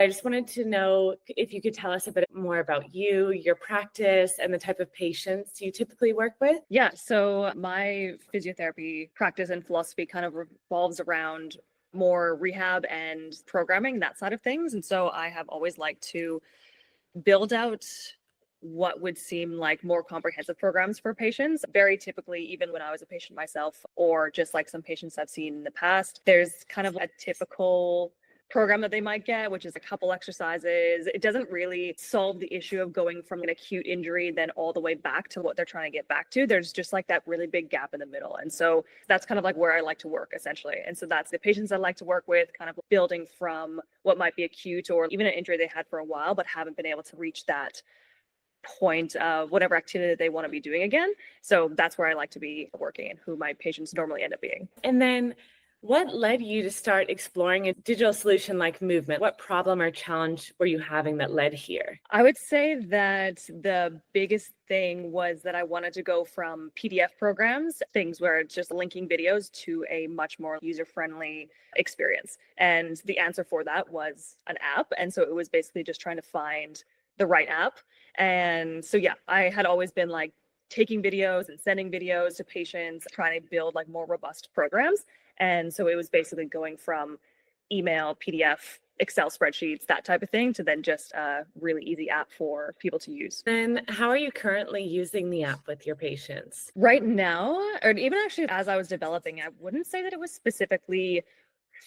I just wanted to know if you could tell us a bit more about you, your practice, and the type of patients you typically work with. Yeah, so my physiotherapy practice and philosophy kind of revolves around more rehab and programming, that side of things. And so I have always liked to build out what would seem like more comprehensive programs for patients. Very typically, even when I was a patient myself, or just like some patients I've seen in the past, there's kind of a typical program that they might get, which is a couple exercises. It doesn't really solve the issue of going from an acute injury then all the way back to what they're trying to get back to. There's just like that really big gap in the middle. And so that's kind of like where I like to work, essentially. And so that's the patients I like to work with, kind of building from what might be acute or even an injury they had for a while, but haven't been able to reach that point of whatever activity they want to be doing again. So that's where I like to be working and who my patients normally end up being. And then what led you to start exploring a digital solution like Movement? What problem or challenge were you having that led here? I would say that the biggest thing was that I wanted to go from PDF programs, things where it's just linking videos, to a much more user-friendly experience. And the answer for that was an app. And so it was basically just trying to find the right app. And so, yeah, I had always been like taking videos and sending videos to patients, trying to build like more robust programs. And so it was basically going from email, PDF, Excel spreadsheets, that type of thing, to then just a really easy app for people to use. And how are you currently using the app with your patients? Right now, or even actually as I was developing, I wouldn't say that it was specifically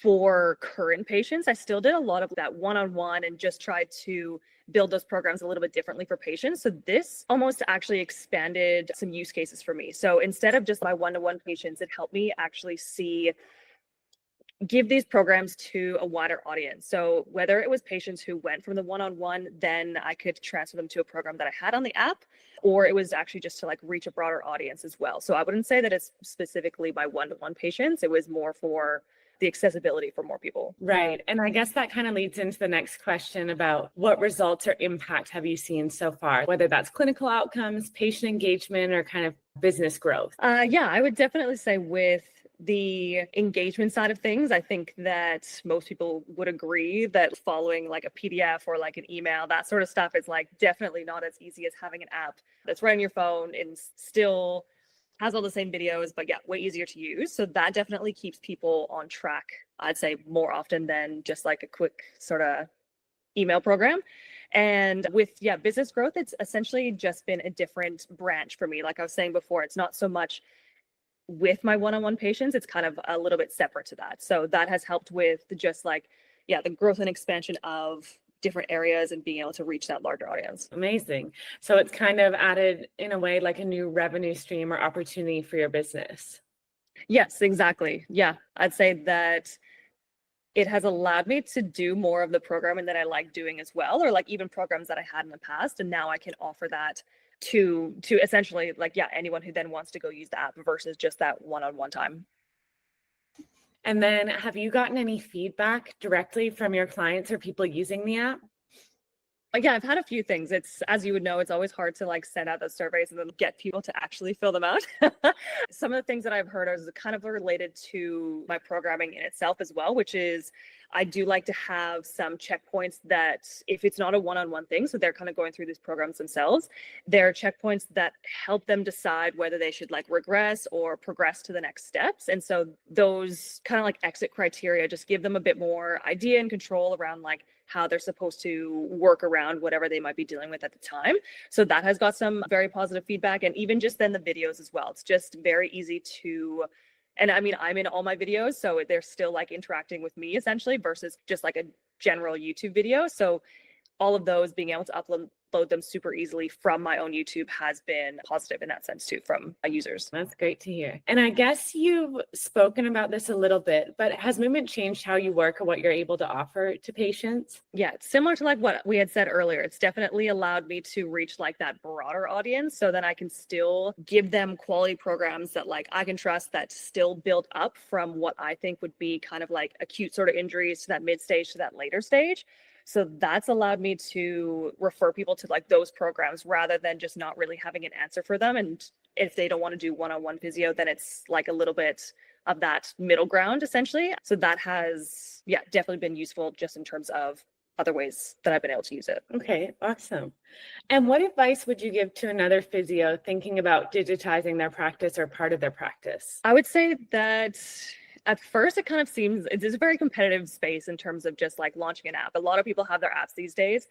for current patients. I still did a lot of that one-on-one and just tried to build those programs a little bit differently for patients. So this almost actually expanded some use cases for me. So instead of just my one-to-one patients, it helped me actually give these programs to a wider audience. So whether it was patients who went from the one-on-one, then I could transfer them to a program that I had on the app, or it was actually just to like reach a broader audience as well. So I wouldn't say that it's specifically my one-to-one patients. It was more for the accessibility for more people. Right. And I guess that kind of leads into the next question about what results or impact have you seen so far, whether that's clinical outcomes, patient engagement, or kind of business growth? Yeah, I would definitely say with the engagement side of things, I think that most people would agree that following like a PDF or like an email, that sort of stuff is like definitely not as easy as having an app that's right on your phone and still has all the same videos, but yeah, way easier to use. So that definitely keeps people on track, I'd say, more often than just like a quick sort of email program. And with, yeah, business growth, it's essentially just been a different branch for me. Like I was saying before, it's not so much with my one-on-one patients, it's kind of a little bit separate to that. So that has helped with just like, yeah, the growth and expansion of different areas and being able to reach that larger audience. Amazing. So it's kind of added in a way like a new revenue stream or opportunity for your business. Yes, exactly. Yeah, I'd say that it has allowed me to do more of the programming that I like doing as well, or like even programs that I had in the past. And now I can offer that to essentially like, yeah, anyone who then wants to go use the app versus just that one-on-one time. And then have you gotten any feedback directly from your clients or people using the app? Yeah, I've had a few things. It's, as you would know, it's always hard to like send out those surveys and then get people to actually fill them out. Some of the things that I've heard are kind of related to my programming in itself as well, which is I do like to have some checkpoints that if it's not a one-on-one thing, so they're kind of going through these programs themselves, there are checkpoints that help them decide whether they should like regress or progress to the next steps. And so those kind of like exit criteria just give them a bit more idea and control around like how they're supposed to work around whatever they might be dealing with at the time. So that has got some very positive feedback. And even just then the videos as well. It's just very easy to, and I mean, I'm in all my videos, so they're still like interacting with me essentially versus just like a general YouTube video. So all of those, being able to upload them super easily from my own YouTube has been positive in that sense too from users. That's great to hear. And I guess you've spoken about this a little bit, but has Movement changed how you work or what you're able to offer to patients? Yeah, it's similar to like what we had said earlier. It's definitely allowed me to reach like that broader audience so that I can still give them quality programs that like I can trust, that still build up from what I think would be kind of like acute sort of injuries to that mid stage to that later stage. So that's allowed me to refer people to like those programs rather than just not really having an answer for them. And if they don't want to do one-on-one physio, then it's like a little bit of that middle ground essentially. So that has, yeah, definitely been useful just in terms of other ways that I've been able to use it. Okay, awesome. And what advice would you give to another physio thinking about digitizing their practice or part of their practice? I would say that at first it kind of seems it's a very competitive space in terms of just like launching an app. A lot of people have their apps these days.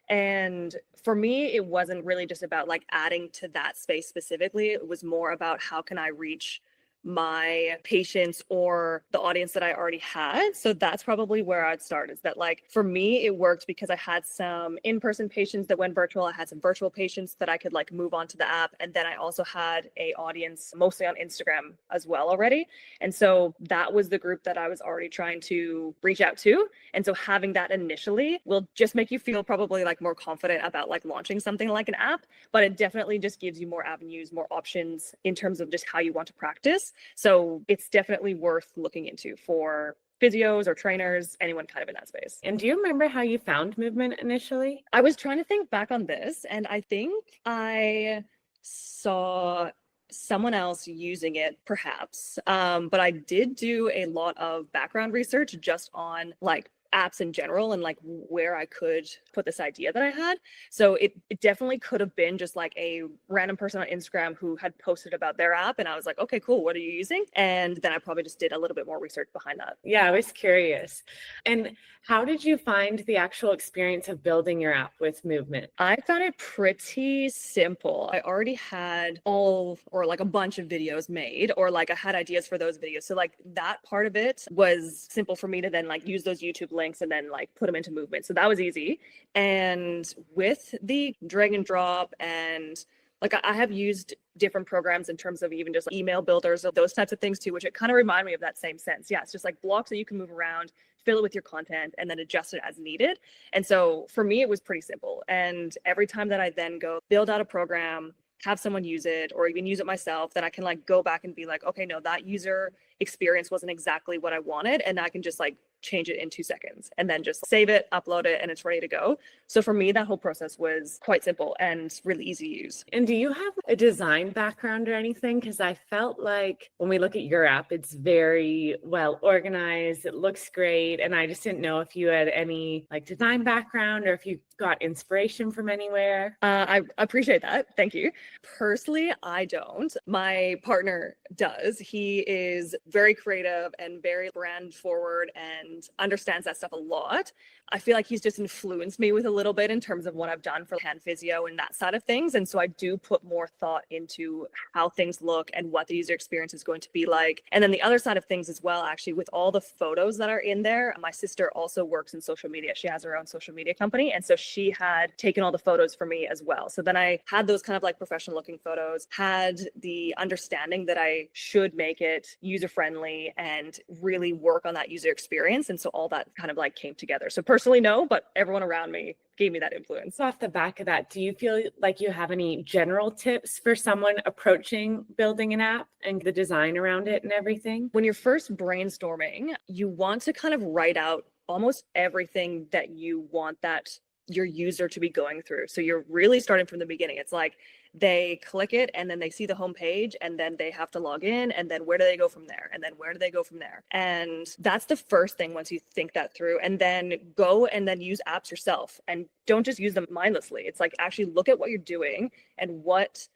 And for me, it wasn't really just about like adding to that space specifically. It was more about how can I reach my patients or the audience that I already had. So that's probably where I'd start, is that like for me, it worked because I had some in-person patients that went virtual. I had some virtual patients that I could like move on to the app. And then I also had a audience mostly on Instagram as well already. And so that was the group that I was already trying to reach out to. And so having that initially will just make you feel probably like more confident about like launching something like an app, but it definitely just gives you more avenues, more options in terms of just how you want to practice. So it's definitely worth looking into for physios or trainers, anyone kind of in that space. And do you remember how you found movement initially? I was trying to think back on this, and I think I saw someone else using it perhaps, but I did do a lot of background research just on like apps in general and like where I could put this idea that I had. So it definitely could have been just like a random person on Instagram who had posted about their app, and I was like, okay, cool, what are you using? And then I probably just did a little bit more research behind that. Yeah, I was curious. And how did you find the actual experience of building your app with movement? I found it pretty simple. I already had all or like a bunch of videos made, or like I had ideas for those videos. So like that part of it was simple for me to then like use those YouTube links and then like put them into movement. So that was easy. And with the drag and drop and like I have used different programs in terms of even just like email builders or those types of things too, which it kind of remind me of that same sense. Yeah, it's just like blocks that you can move around, fill it with your content, and then adjust it as needed. And so for me, it was pretty simple. And every time that I then go build out a program, have someone use it, or even use it myself, then I can like go back and be like, okay, no, that user experience wasn't exactly what I wanted. And I can just like change it in 2 seconds and then just save it, upload it, and it's ready to go. So for me, that whole process was quite simple and really easy to use. And do you have a design background or anything? Because I felt like when we look at your app, it's very well organized. It looks great. And I just didn't know if you had any like design background or if you got inspiration from anywhere. I appreciate that. Thank you. Personally, I don't. My partner does. He is very creative and very brand forward and understands that stuff a lot. I feel like he's just influenced me with a little bit in terms of what I've done for hand physio and that side of things. And so I do put more thought into how things look and what the user experience is going to be like. And then the other side of things as well, actually, with all the photos that are in there, my sister also works in social media. She has her own social media company. And so she had taken all the photos for me as well. So then I had those kind of like professional looking photos, had the understanding that I should make it user friendly and really work on that user experience. And so all that kind of like came together. So personally, no, but everyone around me gave me that influence. So off the back of that, do you feel like you have any general tips for someone approaching building an app and the design around it and everything? When you're first brainstorming, you want to kind of write out almost everything that you want that your user to be going through. So you're really starting from the beginning. It's like they click it and then they see the homepage and then they have to log in, and then where do they go from there? And then where do they go from there? And that's the first thing once you think that through, and then go and then use apps yourself, and don't just use them mindlessly. It's like actually look at what you're doing and what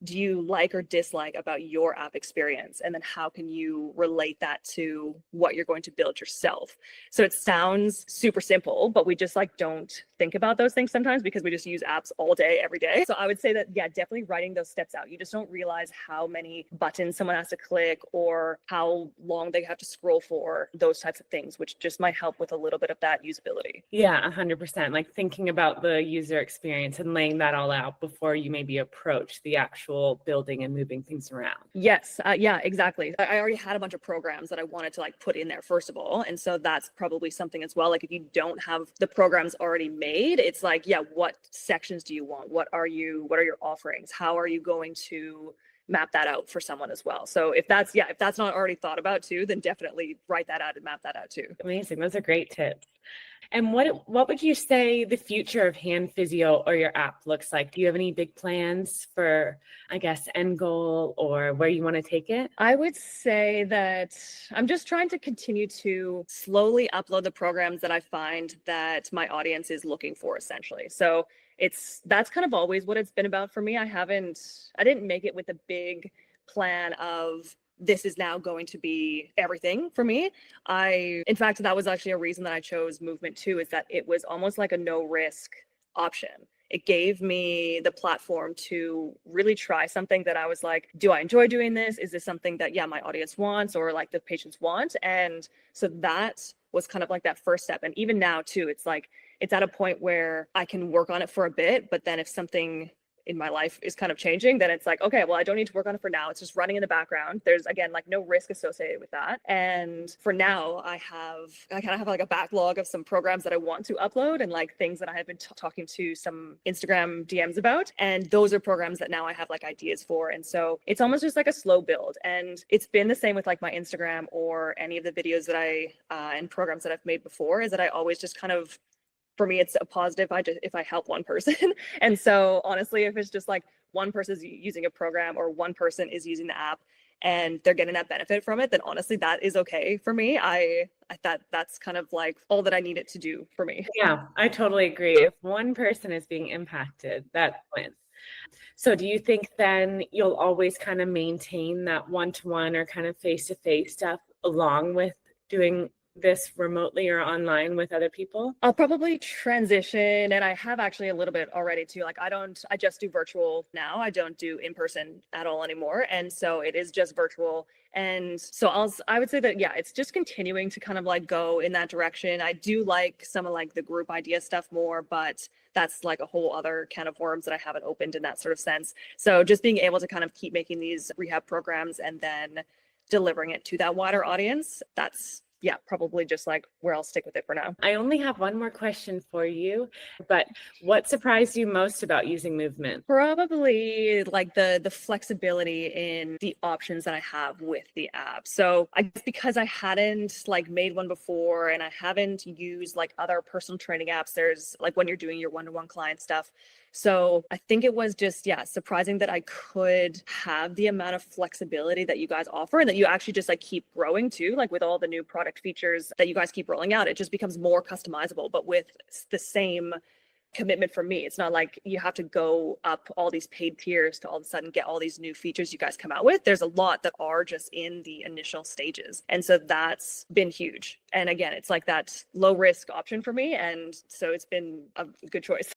do you like or dislike about your app experience? And then how can you relate that to what you're going to build yourself? So it sounds super simple, but we just like don't think about those things sometimes because we just use apps all day, every day. So I would say that, yeah, definitely writing those steps out. You just don't realize how many buttons someone has to click or how long they have to scroll for, those types of things, which just might help with a little bit of that usability. Yeah, 100%. Like thinking about the user experience and laying that all out before you maybe approach the actual building and moving things around. Yes. Yeah, exactly. I already had a bunch of programs that I wanted to like put in there first of all. And so that's probably something as well. Like if you don't have the programs already made, it's like, yeah, what sections do you want? What are your offerings? How are you going to map that out for someone as well? So if that's not already thought about too, then definitely write that out and map that out too. Amazing. Those are great tips. And what would you say the future of hand physio or your app looks like? Do you have any big plans for, I guess, end goal or where you want to take it? I would say that I'm just trying to continue to slowly upload the programs that I find that my audience is looking for, essentially. So that's kind of always what it's been about for me. I didn't make it with a big plan of this is now going to be everything for me. In fact, that was actually a reason that I chose Movement too, is that it was almost like a no risk option. It gave me the platform to really try something that I was like, do I enjoy doing this? Is this something that, yeah, my audience wants or like the patients want? And so that was kind of like that first step. And even now too, it's like, it's at a point where I can work on it for a bit, but then if something in my life is kind of changing, then it's like, okay, well, I don't need to work on it for now. It's just running in the background. There's again, like no risk associated with that. And for now, I kind of have like a backlog of some programs that I want to upload and like things that I have been talking to some Instagram DMs about. And those are programs that now I have like ideas for. And so it's almost just like a slow build. And it's been the same with like my Instagram or any of the videos that and programs that I've made before, is that I always just kind of, for me, it's a positive if I help one person. And so honestly, if it's just like one person's using a program or one person is using the app and they're getting that benefit from it, then honestly, that is okay for me. I thought that's kind of like all that I need it to do for me. Yeah, I totally agree. If one person is being impacted, that wins. So do you think then you'll always kind of maintain that one-to-one or kind of face-to-face stuff along with doing this remotely or online with other people? I'll probably transition, and I have actually a little bit already too. Like I just do virtual now. I don't do in person at all anymore. And so it is just virtual. And so I would say that, yeah, it's just continuing to kind of like go in that direction. I do like some of like the group idea stuff more, but that's like a whole other can of worms that I haven't opened in that sort of sense. So just being able to kind of keep making these rehab programs and then delivering it to that wider audience, that's, yeah, probably just like where I'll stick with it for now. I only have one more question for you, but what surprised you most about using Movement? Probably like the flexibility in the options that I have with the app. So I guess because I hadn't like made one before and I haven't used like other personal training apps, there's like when you're doing your one-to-one client stuff. So I think it was just, yeah, surprising that I could have the amount of flexibility that you guys offer and that you actually just like keep growing too, like with all the new product features that you guys keep rolling out, it just becomes more customizable, but with the same commitment for me. It's not like you have to go up all these paid tiers to all of a sudden get all these new features you guys come out with. There's a lot that are just in the initial stages. And so that's been huge. And again, it's like that low risk option for me. And so it's been a good choice.